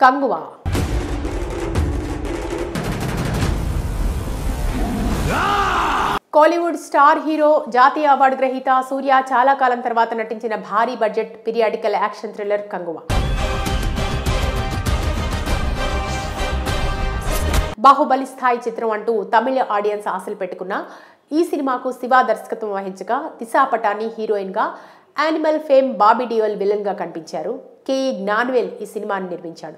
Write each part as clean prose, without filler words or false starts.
Kanguva. Kollywood star hero, జాతీయ award గ్రహీత సూర్య చాలా కాలం తర్వాత నటించిన భారీ budget periodical action thriller Kanguva. Baahubali స్థాయి చిత్రం అంటూ తమిళ ఆడియన్స్ ఆశలు పెట్టుకున్న ఈ సినిమాకు శివ దర్శకత్వం వహించగా దిశా పటాని హీరోయిన్ గా, animal fame Bobby Deol villain గా కనిపించారు. కేఈ జ్ఞానవేల్ ఈ సినిమాని నిర్మించాడు.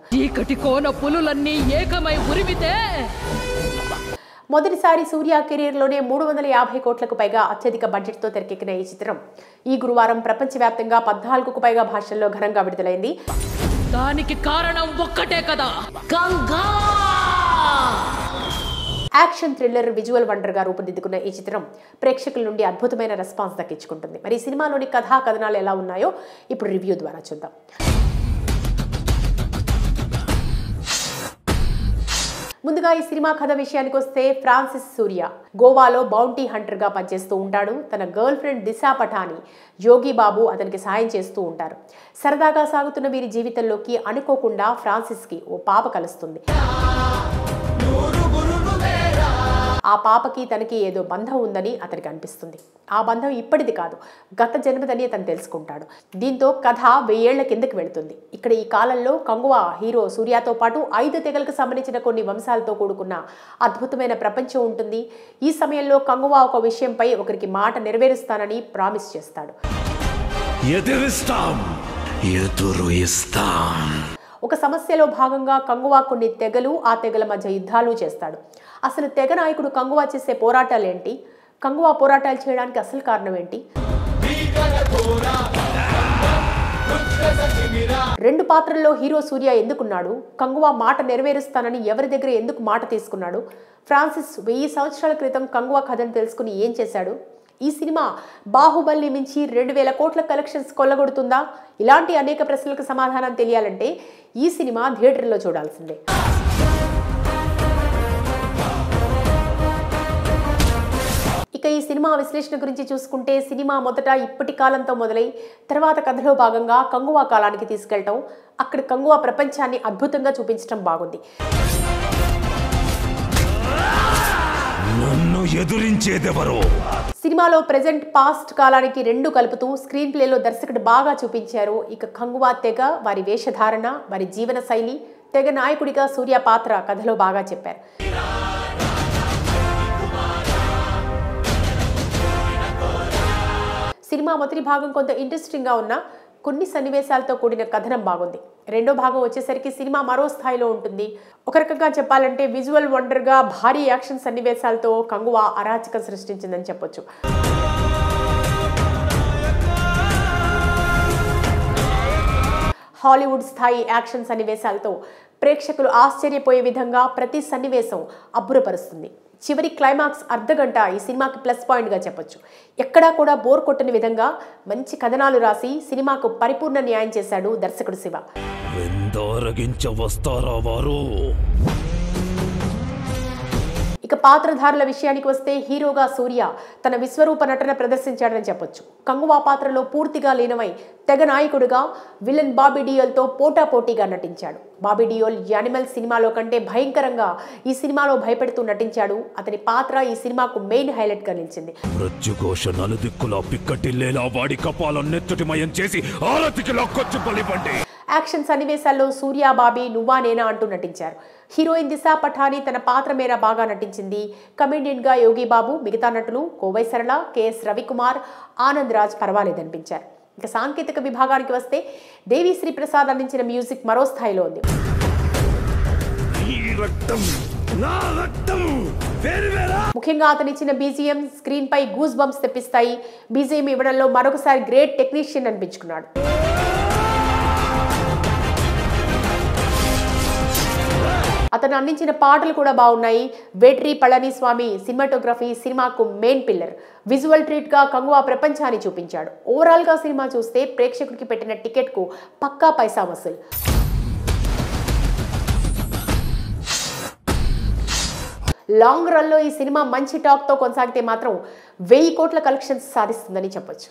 మొదటిసారి సూర్య కెరీర్లోనే 350 కోట్లకు పైగా అత్యధిక బడ్జెట్తో తెరకెక్కిన ఈ చిత్రం ఈ గురువారం ప్రపంచవ్యాప్తంగా 14కు పైగా భాషల్లో ఘనంగా విడుదలైంది. దానికి కారణం ఒక్కటే కదా, Ganga. Action thriller visual wonder గా రూపుదిద్దుకున్న ఈ చిత్రం ప్రేక్షకుల నుండి అద్భుతమైన రెస్పాన్స్ దక్కించుకుంటుంది. మరి సినిమాలోని కథా కథనాలు ఎలా ఉన్నాయో ఇప్పుడు రివ్యూ ద్వారా చూద్దాం. ముందుగా ఈ సినిమా కథ విషయానికి వస్తే, ఫ్రాన్సిస్ సూర్య గోవాలో బౌంటీ హంటర్ గా పనిచేస్తూ ఉంటాడు. తన గర్ల్ ఫ్రెండ్ దిశా పటాని, యోగి బాబు అతనికి సాయం చేస్తూ ఉంటారు. సరదాగా సాగుతున్న వీరి జీవితంలోకి అనుకోకుండా ఫ్రాన్సిస్ కి ఓ పాప కలుస్తుంది. ఆ పాపకి తనకి ఏదో బంధం ఉందని అతనికి అనిపిస్తుంది. ఆ బంధం ఇప్పటిది కాదు, గత జన్మదని అతను తెలుసుకుంటాడు. దీంతో కథ 1000 ఏళ్ల కిందకి వెళుతుంది. ఇక్కడ ఈ కాలంలో కంగువా హీరో సూర్యతో పాటు 5 తెగలకు సంబంధించిన కొన్ని వంశాలతో కూడుకున్న అద్భుతమైన ప్రపంచం ఉంటుంది. ఈ సమయంలో కంగువా ఒక విషయంపై ఒకరికి మాట నెరవేరుస్తానని ప్రామిస్ చేస్తాడు. ఒక సమస్యలో భాగంగా కంగువా కొన్ని తెగలు, ఆ తెగల మధ్య యుద్ధాలు చేస్తాడు. అసలు తెగ నాయకుడు కంగువా చేసే పోరాటాలు ఏంటి? కంగువా పోరాటాలు చేయడానికి అసలు కారణం ఏంటి? 2 పాత్రల్లో హీరో సూర్య ఎందుకున్నాడు? కంగువా మాట నెరవేరుస్తానని ఎవరి దగ్గర ఎందుకు మాట తీసుకున్నాడు? ఫ్రాన్సిస్ 1000 సంవత్సరాల క్రితం కంగువా కథను తెలుసుకుని ఏం చేశాడు? ఈ సినిమా బాహుబలి మించి 2000 కోట్ల కలెక్షన్స్ కొల్లగొడుతుందా? ఇలాంటి అనేక ప్రశ్నలకు సమాధానం తెలియాలంటే ఈ సినిమా థియేటర్లో చూడాల్సిందే. ఇక ఈ సినిమా విశ్లేషణ గురించి చూసుకుంటే, సినిమా మొదట ఇప్పటి కాలంతో మొదలై తర్వాత కథలో భాగంగా కంగువా కాలానికి తీసుకెళ్లటం, అక్కడ కంగువా ప్రపంచాన్ని అద్భుతంగా చూపించడం బాగుంది. సినిమాలో ప్రెజెంట్, పాస్ట్ కాలానికి 2 కలుపుతూ స్క్రీన్ ప్లేలో దర్శకుడు బాగా చూపించారు. ఇక కంగువా తెగ, వారి వేషధారణ, వారి జీవన శైలి, తెగ నాయకుడిగా సూర్య పాత్ర కథలో బాగా చెప్పారు. సినిమా మొదటి భాగం కొంత ఇంట్రెస్టింగ్ గా ఉన్న కొన్ని సన్నివేశాలతో కూడిన కథనం బాగుంది. రెండో భాగం వచ్చేసరికి సినిమా మరో స్థాయిలో ఉంటుంది. ఒక రకంగా చెప్పాలంటే విజువల్ వండర్ గా భారీ యాక్షన్ సన్నివేశాలతో కంగువా అరాచకం సృష్టించిందని చెప్పొచ్చు. హాలీవుడ్ స్థాయి యాక్షన్ సన్నివేశాలతో ప్రేక్షకులు ఆశ్చర్యపోయే విధంగా ప్రతి సన్నివేశం అబ్బురపరుస్తుంది. చివరి క్లైమాక్స్ అర్ధగంట ఈ సినిమాకి ప్లస్ పాయింట్గా చెప్పొచ్చు. ఎక్కడా కూడా బోర్ కొట్టని విధంగా మంచి కథనాలు రాసి సినిమాకు పరిపూర్ణ న్యాయం చేశాడు దర్శకుడు శివ. ఇక పాత్రధారుల విషయానికి వస్తే, హీరోగా సూర్య తన విశ్వరూప నటన ప్రదర్శించాడని చెప్పొచ్చు. కంగువా పాత్రలో పూర్తిగా లీనమై తెగ నాయకుడిగా విలన్ బాబీ డియోల్తో పోటాపోటీగా నటించాడు. బాబీ డియోల్ యానిమల్ సినిమాలో కంటే భయంకరంగా ఈ సినిమాలో భయపెడుతూ నటించాడు. అతని పాత్ర ఈ సినిమాకు మెయిన్ హైలైట్ గా నిలిచింది. యాక్షన్ సన్నివేశాల్లో సూర్య, బాబీ నువ్వా నేనా అంటూ నటించారు. హీరోయిన్ దిశా పఠాని తన పాత్ర మేర బాగా నటించింది. కమెడియన్ గా యోగి బాబు, మిగతా నటులు కోవై సరళ, కెఎస్ రవికుమార్, ఆనంద్ రాజ్ పర్వాలేదనిపించారు. ఇక సాంకేతిక విభాగానికి వస్తే, దేవి శ్రీ ప్రసాద్ అందించిన మ్యూజిక్ మరో స్థాయిలో ఉంది. ముఖ్యంగా అతనిచ్చిన బీజిఎం స్క్రీన్ పై గూస్ బంప్స్ తెప్పిస్తాయి. బీజిఎం ఇవ్వడంలో మరొకసారి గ్రేట్ టెక్నీషియన్ అనిపించుకున్నాడు. అతను అందించిన పాటలు కూడా బాగున్నాయి. వేట్రి పళనిస్వామి సినిమాటోగ్రఫీ సినిమాకు మెయిన్ పిల్లర్. విజువల్ ట్రీట్ గా కంగువా ప్రపంచాన్ని చూపించాడు. ఓవరాల్ గా సినిమా చూస్తే ప్రేక్షకుడికి పెట్టిన టికెట్ కు పక్కా పైసా వసూలు. లాంగ్ రన్ లో ఈ సినిమా మంచి టాక్ తో కొనసాగితే మాత్రం 1000 కోట్ల కలెక్షన్స్ సాధిస్తుందని చెప్పొచ్చు.